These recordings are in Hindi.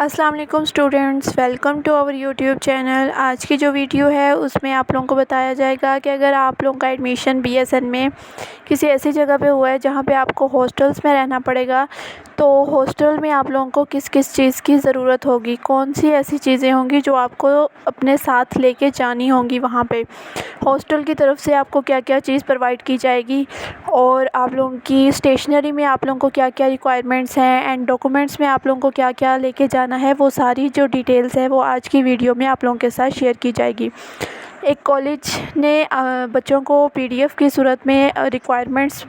अस्सलाम वालेकुम students, welcome to our YouTube channel. आज की जो वीडियो है उसमें आप लोगों को बताया जाएगा कि अगर आप लोगों का एडमिशन बीएसएन में किसी ऐसी जगह पे हुआ है जहाँ पे आपको हॉस्टल्स में रहना पड़ेगा, तो हॉस्टल में आप लोगों को किस किस चीज़ की ज़रूरत होगी, कौन सी ऐसी चीज़ें होंगी जो आपको अपने साथ लेके जानी होंगी। वहाँ पे हॉस्टल की तरफ से आपको क्या क्या चीज़ प्रोवाइड की जाएगी और आप लोगों की स्टेशनरी में आप लोगों को क्या क्या रिक्वायरमेंट्स हैं एंड डॉक्यूमेंट्स में आप लोगों को क्या क्या लेके जाना है, वो सारी जो डिटेल्स है वो आज की वीडियो में आप लोगों के साथ शेयर की जाएगी। एक कॉलेज ने बच्चों को पीडीएफ की सूरत में रिक्वायरमेंट्स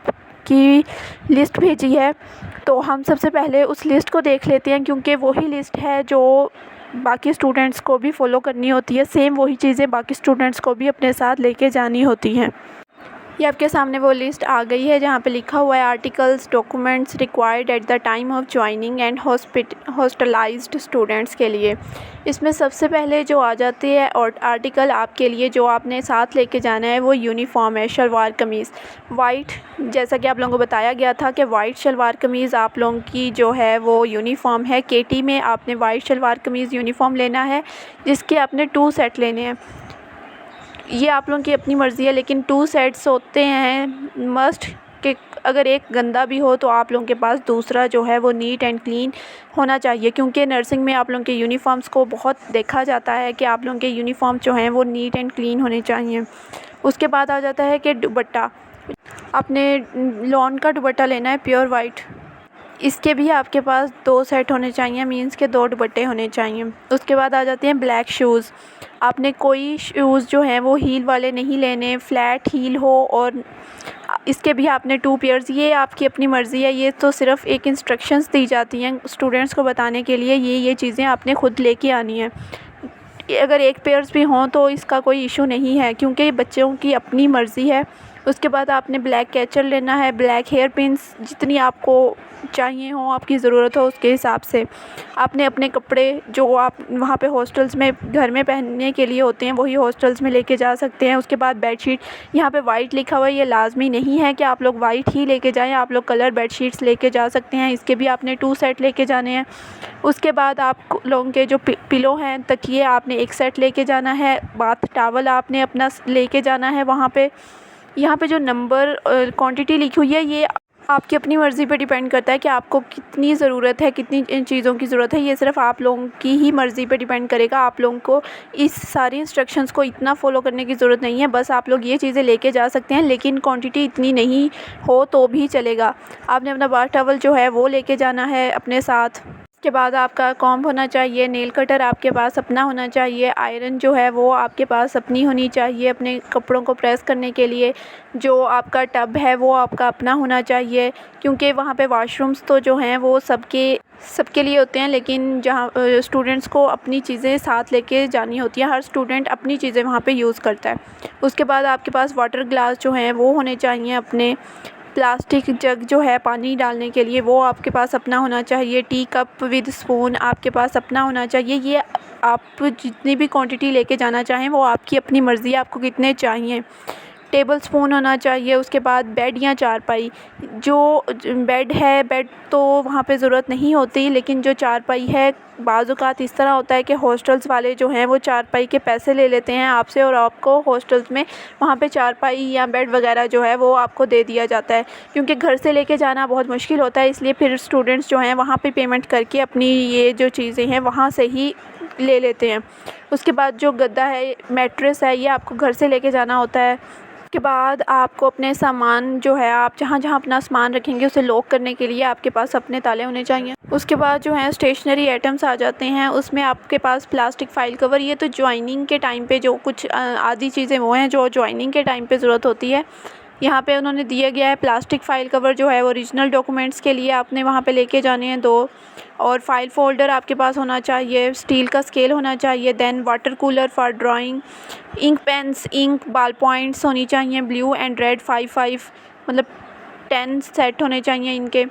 की लिस्ट भेजी है, तो हम सबसे पहले उस लिस्ट को देख लेते हैं क्योंकि वही लिस्ट है जो बाकी स्टूडेंट्स को भी फॉलो करनी होती है। सेम वही चीज़ें बाकी स्टूडेंट्स को भी अपने साथ लेके जानी होती हैं। ये आपके सामने वो लिस्ट आ गई है जहाँ पे लिखा हुआ है articles documents required at the time of joining and hostelized students के लिए। इसमें सबसे पहले जो आ जाती है और आर्टिकल आपके लिए जो आपने साथ लेके जाना है वो यूनिफॉर्म है, शलवार कमीज़ वाइट। जैसा कि आप लोगों को बताया गया था कि वाइट शलवार कमीज़ आप लोगों की जो है वो यूनिफॉर्म है। केटी में आपने वाइट शलवार कमीज़ यूनिफॉर्म लेना है जिसके आपने 2 सेट लेने हैं। ये आप लोगों की अपनी मर्ज़ी है, लेकिन 2 सेट्स होते हैं मस्ट कि अगर एक गंदा भी हो तो आप लोगों के पास दूसरा जो है वो नीट एंड क्लीन होना चाहिए, क्योंकि नर्सिंग में आप लोगों के यूनिफॉर्म्स को बहुत देखा जाता है कि आप लोगों के यूनिफॉर्म जो हैं वो नीट एंड क्लीन होने चाहिए। उसके बाद आ जाता है कि दुपट्टा, आपने लॉन का दुपट्टा लेना है प्योर वाइट, इसके भी आपके पास 2 सेट होने चाहिए, मीन्स के 2 दुपट्टे होने चाहिए। उसके बाद आ जाते हैं ब्लैक शूज़। आपने कोई शूज़ जो हैं वो हील वाले नहीं लेने, फ्लैट हील हो, और इसके भी आपने 2 पेयर्स। ये आपकी अपनी मर्ज़ी है, ये तो सिर्फ़ एक इंस्ट्रक्शंस दी जाती हैं स्टूडेंट्स को बताने के लिए, ये चीज़ें आपने ख़ुद लेके आनी है। अगर एक पेयर्स भी हों तो इसका कोई इशू नहीं है क्योंकि बच्चों की अपनी मर्ज़ी है। उसके बाद आपने ब्लैक कैचर लेना है, ब्लैक हेयर पिन्स जितनी आपको चाहिए हो, आपकी ज़रूरत हो उसके हिसाब से। आपने अपने कपड़े जो आप वहाँ पे हॉस्टल्स में घर में पहनने के लिए होते हैं वही हॉस्टल्स में लेके जा सकते हैं। उसके बाद बेडशीट, यहाँ पे वाइट लिखा हुआ है, ये लाजमी नहीं है कि आप लोग वाइट ही लेके जाएँ, आप लोग कलर बेडशीट्स लेके जा सकते हैं। इसके भी आपने 2 सेट लेके जाने हैं। उसके बाद आप लोगों के जो पिलो हैं, तकिए, आपने 1 सेट लेके जाना है। बाथ टॉवल आपने अपना लेके जाना है वहाँ पे। यहाँ पे जो नंबर क्वांटिटी लिखी हुई है ये आपकी अपनी मर्ज़ी पे डिपेंड करता है कि आपको कितनी ज़रूरत है, कितनी इन चीज़ों की ज़रूरत है। ये सिर्फ़ आप लोगों की ही मर्ज़ी पे डिपेंड करेगा। आप लोगों को इस सारी इंस्ट्रक्शंस को इतना फ़ॉलो करने की ज़रूरत नहीं है, बस आप लोग ये चीज़ें लेके जा सकते हैं, लेकिन क्वांटिटी इतनी नहीं हो तो भी चलेगा। आपने अपना बाथ टॉवल जो है वो लेके जाना है अपने साथ। उसके बाद आपका कॉम्ब होना चाहिए, नेल कटर आपके पास अपना होना चाहिए, आयरन जो है वो आपके पास अपनी होनी चाहिए अपने कपड़ों को प्रेस करने के लिए। जो आपका टब है वो आपका अपना होना चाहिए, क्योंकि वहाँ पे वॉशरूम्स तो जो हैं वो सबके लिए होते हैं, लेकिन जहाँ स्टूडेंट्स को अपनी चीज़ें साथ लेके जानी होती है। हर स्टूडेंट अपनी चीज़ें वहाँ पे यूज़ करता है। उसके बाद आपके पास वाटर ग्लास जो हैं वो होने चाहिए अपने। प्लास्टिक जग जो है पानी डालने के लिए वो आपके पास अपना होना चाहिए। टी कप विद स्पून आपके पास अपना होना चाहिए। ये आप जितनी भी क्वांटिटी लेके जाना चाहें वो आपकी अपनी मर्ज़ी है, आपको कितने चाहिए। टेबल स्पून होना चाहिए। उसके बाद बेड या चारपाई, जो बेड है, बेड तो वहाँ पे ज़रूरत नहीं होती, लेकिन जो चारपाई है बाज़ औक़ात इस तरह होता है कि हॉस्टल्स वाले जो हैं वो चारपाई के पैसे ले लेते हैं आपसे, और आपको हॉस्टल्स में वहाँ पे चारपाई या बेड वगैरह जो है वो आपको दे दिया जाता है, क्योंकि घर से लेके जाना बहुत मुश्किल होता है। इसलिए फिर स्टूडेंट्स जो हैं वहाँ पे पेमेंट करके अपनी ये जो चीज़ें हैं वहाँ से ही ले लेते हैं। उसके बाद जो गद्दा है, मैट्रेस है, ये आपको घर से लेके जाना होता है। उसके बाद आपको अपने सामान जो है, आप जहाँ-जहाँ अपना सामान रखेंगे उसे लॉक करने के लिए आपके पास अपने ताले होने चाहिए। उसके बाद जो है स्टेशनरी आइटम्स आ जाते हैं, उसमें आपके पास प्लास्टिक फ़ाइल कवर, ये तो जॉइनिंग के टाइम पे जो कुछ आधी चीज़ें वो हैं जो जॉइनिंग के टाइम पे ज़रूरत होती है। यहाँ पे उन्होंने दिया गया है प्लास्टिक फ़ाइल कवर जो है ओरिजिनल डॉक्यूमेंट्स के लिए आपने वहाँ पे लेके जाने हैं 2, और फाइल फ़ोल्डर आपके पास होना चाहिए, स्टील का स्केल होना चाहिए, then water cooler for drawing, ink pens, ink ball points होनी चाहिए ब्लू एंड रेड 5 मतलब 10 सेट होने चाहिए इनके।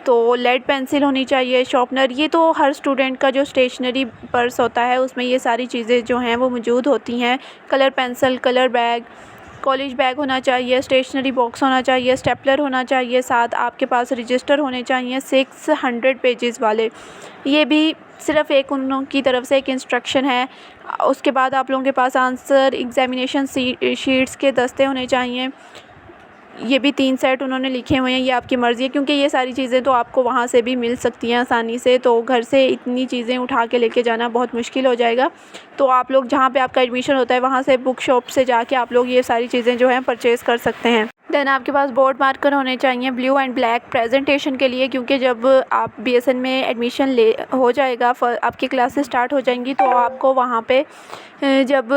तो लेड पेंसिल होनी चाहिए, शार्पनर, ये तो हर स्टूडेंट का जो स्टेशनरी पर्स होता है उसमें ये सारी चीज़ें जो हैं वो मौजूद होती हैं। Colour pencil, colour bag, college bag होना चाहिए, स्टेशनरी बॉक्स होना चाहिए, स्टेपलर होना चाहिए, साथ आपके पास रजिस्टर होने चाहिए 600 पेजेस वाले। ये भी सिर्फ़ एक उन लोगों की तरफ से एक इंस्ट्रक्शन है। उसके बाद आप लोगों के पास आंसर एग्ज़ामिनेशन शीट्स के दस्ते होने चाहिए। ये भी 3 सेट उन्होंने लिखे हुए हैं, ये आपकी मर्ज़ी है, क्योंकि ये सारी चीज़ें तो आपको वहाँ से भी मिल सकती हैं आसानी से, तो घर से इतनी चीज़ें उठा के लेके जाना बहुत मुश्किल हो जाएगा। तो आप लोग जहाँ पे आपका एडमिशन होता है वहाँ से बुक शॉप से जाके आप लोग ये सारी चीज़ें जो हैं परचेज़ कर सकते हैं। देन आपके पास बोर्ड मार्कर होने चाहिए ब्लू एंड ब्लैक प्रेजेंटेशन के लिए, क्योंकि जब आप BSN में एडमिशन ले हो जाएगा, आपकी क्लासेस स्टार्ट हो जाएंगी, तो आपको वहाँ पे जब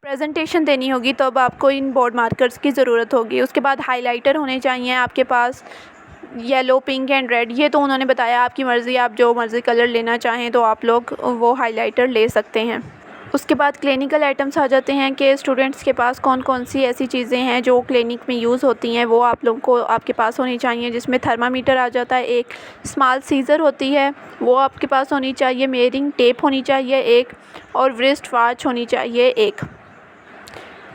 प्रेजेंटेशन देनी होगी तब आपको इन बोर्ड मार्कर्स की ज़रूरत होगी। उसके बाद हाइलाइटर होने चाहिए आपके पास, येलो, पिंक एंड रेड। ये तो उन्होंने बताया, आपकी मर्ज़ी, आप जो मर्ज़ी कलर लेना चाहें तो आप लोग वो हाइलाइटर ले सकते हैं। उसके बाद क्लिनिकल आइटम्स आ जाते हैं कि स्टूडेंट्स के पास कौन कौन सी ऐसी चीज़ें हैं जो क्लिनिक में यूज़ होती हैं, वो आप लोगों को आपके पास होनी चाहिए, जिसमें थर्मामीटर आ जाता है, एक स्मॉल सीज़र होती है वो आपके पास होनी चाहिए, मेजरिंग टेप होनी चाहिए एक, और रिस्ट वॉच होनी चाहिए एक।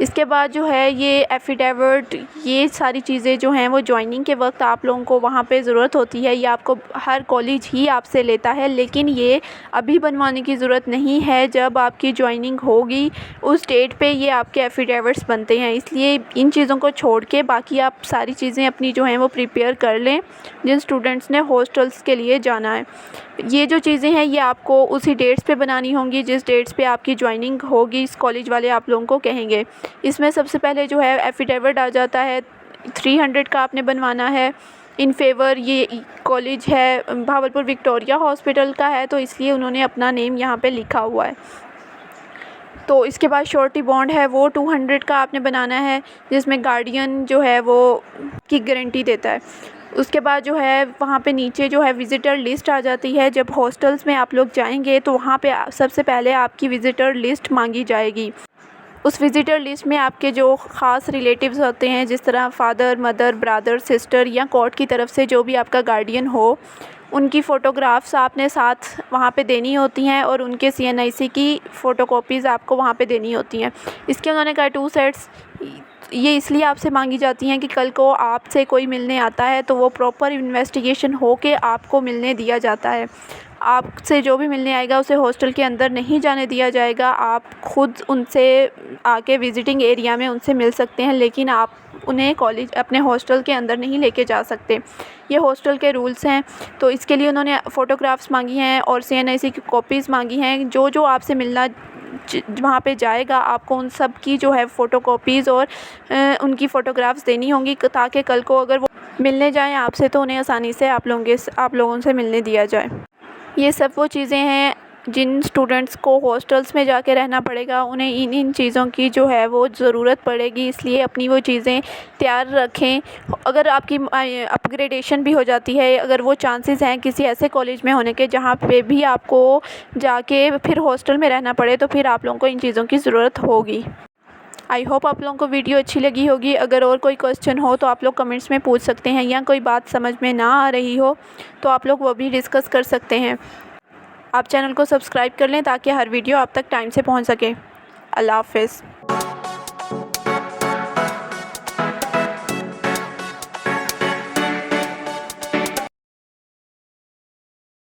इसके बाद जो है ये एफिडेविट, ये सारी चीज़ें जो हैं वो जॉइनिंग के वक्त आप लोगों को वहाँ पे ज़रूरत होती है। ये आपको हर कॉलेज ही आपसे लेता है, लेकिन ये अभी बनवाने की ज़रूरत नहीं है। जब आपकी जॉइनिंग होगी उस डेट पे ये आपके एफिडेविट्स बनते हैं, इसलिए इन चीज़ों को छोड़ के बाकी आप सारी चीज़ें अपनी जो हैं वो प्रिपेयर कर लें जिन स्टूडेंट्स ने हॉस्टल्स के लिए जाना है। ये जो चीज़ें हैं ये आपको उसी डेट्स पे बनानी होंगी जिस डेट्स पे आपकी जॉइनिंग होगी, इस कॉलेज वाले आप लोगों को कहेंगे। इसमें सबसे पहले जो है एफिडेविट आ जाता है, 300 का आपने बनवाना है इन फेवर। ये कॉलेज है भावलपुर विक्टोरिया हॉस्पिटल का है, तो इसलिए उन्होंने अपना नेम यहाँ पे लिखा हुआ है। तो इसके बाद श्योरिटी बॉन्ड है, वो 200 का आपने बनाना है, जिसमें गार्डियन जो है वो की गारंटी देता है। उसके बाद जो है वहाँ पे नीचे जो है विज़िटर लिस्ट आ जाती है। जब हॉस्टल्स में आप लोग जाएंगे तो वहाँ पे सबसे पहले आपकी विज़िटर लिस्ट मांगी जाएगी। उस विज़िटर लिस्ट में आपके जो ख़ास रिलेटिव्स होते हैं, जिस तरह फादर, मदर, ब्रदर, सिस्टर, या कोर्ट की तरफ से जो भी आपका गार्डियन हो, उनकी फ़ोटोग्राफ्स आपने साथ वहाँ पे देनी होती हैं, और उनके CNIC की फ़ोटोकॉपीज़ आपको वहाँ पे देनी होती हैं। इसके उन्होंने कहा 2 सेट्स ये इसलिए आपसे मांगी जाती हैं कि कल को आपसे कोई मिलने आता है तो वो प्रॉपर इन्वेस्टिगेशन हो के आपको मिलने दिया जाता है। आपसे जो भी मिलने आएगा उसे हॉस्टल के अंदर नहीं जाने दिया जाएगा। आप खुद उनसे आके विज़िटिंग एरिया में उनसे मिल सकते हैं, लेकिन आप उन्हें कॉलेज अपने हॉस्टल के अंदर नहीं लेके जा सकते। ये हॉस्टल के रूल्स हैं। तो इसके लिए उन्होंने फ़ोटोग्राफ्स मांगी हैं और CNIC की कॉपीज़ मांगी हैं। जो जो आपसे मिलना वहाँ पे जाएगा आपको उन सब की जो है फ़ोटोकॉपीज़ और उनकी फ़ोटोग्राफ्स देनी होंगी, ताकि कल को अगर वो मिलने जाएँ आपसे तो उन्हें आसानी से आप लोगों से मिलने दिया जाए। ये सब वो चीज़ें हैं जिन स्टूडेंट्स को हॉस्टल्स में जाके रहना पड़ेगा, उन्हें इन चीज़ों की जो है वो ज़रूरत पड़ेगी, इसलिए अपनी वो चीज़ें तैयार रखें। अगर आपकी अपग्रेडेशन भी हो जाती है, अगर वो चांसेस हैं किसी ऐसे कॉलेज में होने के जहाँ पे भी आपको जाके फिर हॉस्टल में रहना पड़े, तो फिर आप लोगों को इन चीज़ों की ज़रूरत होगी। आई होप आप लोगों को वीडियो अच्छी लगी होगी। अगर और कोई क्वेश्चन हो तो आप लोग कमेंट्स में पूछ सकते हैं, या कोई बात समझ में ना आ रही हो तो आप लोग वो भी डिस्कस कर सकते हैं। आप चैनल को सब्सक्राइब कर लें ताकि हर वीडियो आप तक टाइम से पहुंच सके। अल्लाह हाफ़िज़।